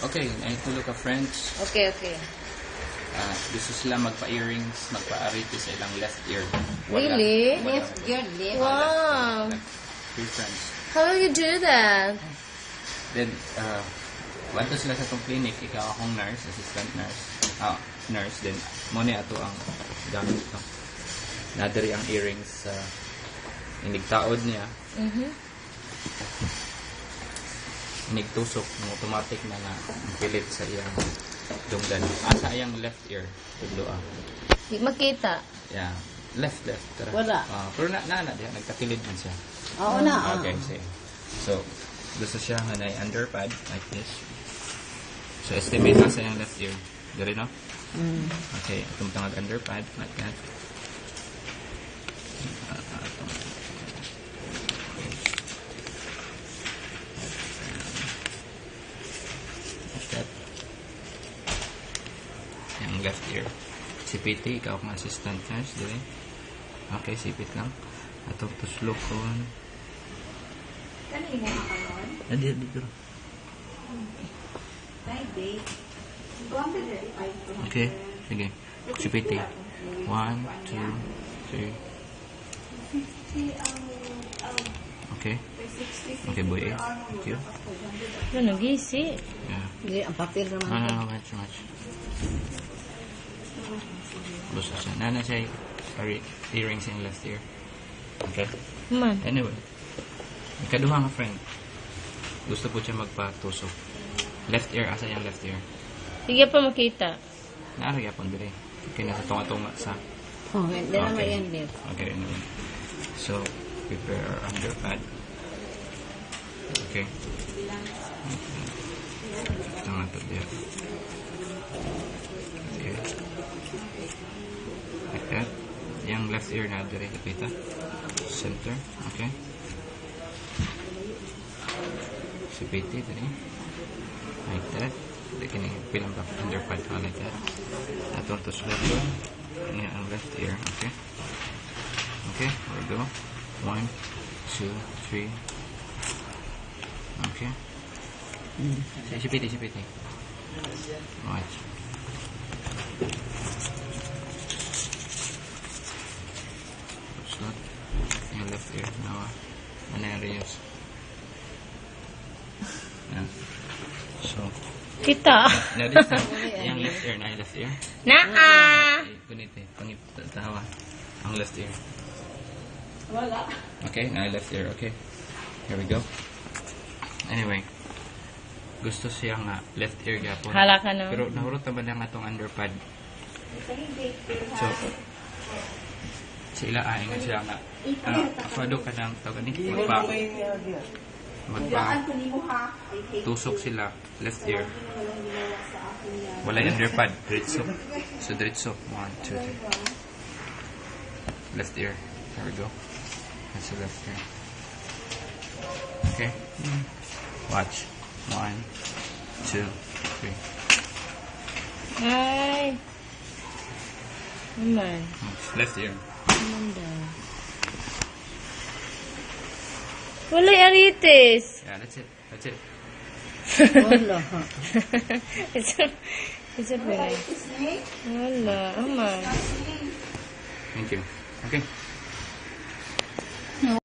Okay, nahitulo ka friends. Okay, okay. Gusto sila magpa-earrings, magpa-ariti sa ilang left ear. Really? Left ear, left. Wow. Three friends. How will you do that? Then, wanto sila sa itong clinic, ikaw akong nurse, assistant nurse. Nurse, then, muna ato ang gamit ito. Nadari ang earrings sa inigtaod niya. Inigtusok ng automatic na pilit sa iyang dunggan. Sa iyang left ear. Tudloa. Di makita. Yeah. Left. Tara. Wala. Pero diya, nagtakilid man siya. Oo na. Okay, sige. So, gusto siya nga na underpad like this. So, estimate na sa iyang left ear. Dari, no? Okay, itong tangag underpad like that. Like that. Yung left ear. Sipiti, ikaw kung assistant nurse, dali. Okay, sipit lang. Atong tuslokon. Kanina mo ka nun? Dito. Okay, sige. Sipiti. 1, 2, 3. Okay. Okay, boy. Thank you. Ano, gisi? Yeah. Hindi, ang papel naman. No, much. Gusto siya. Nana siya earrings in left ear. Okay? Man. Anyway. Ikaduha nga friend. Gusto po siya magpatusok. Left ear, asa yung left ear? Sige pa makita. Naarag yapon dire. Okay, nasa tunga-tunga sa... Oh, hindi naman yan, left. Okay, anyway. So, prepare our underpad. Okay. Ito nga ito there. Okay. Like that. Yung left ear na dire, kapita. Center. Okay. Sipiti, dire. Like that. Kini pilang back underpad pa like that. Atong to sulat ko. Ini ang left ear. Okay. Okay, here we go. 1, 2, 3. Okay. Sipiti. Watch. Sulat. Yung left ear. Now, areas. Yan. So, Kita. now this time, yung left ear na yung left ear. Naa. Kunit pangitawa. Ang left ear. Wala. Okay, now left ear. Okay. Here we go. Anyway, gusto siya nga left ear gapon. Hala ka no. Pero nahurot naman lang atong underpad. So, sila ay nga siya nga. Afado ka ng tawag ni tusok sila left ear. Wala yung underpad. Diretso. So, diretso. 1, 2, 3. Left ear. There we go. That's the left ear. Okay. Watch. 1, 2, 3. Ay. Man. Left ear. Manda. Wala aritis. Yeah, that's it. That's it. Wala. It's a very. Wala. Aman. Thank you. Okay.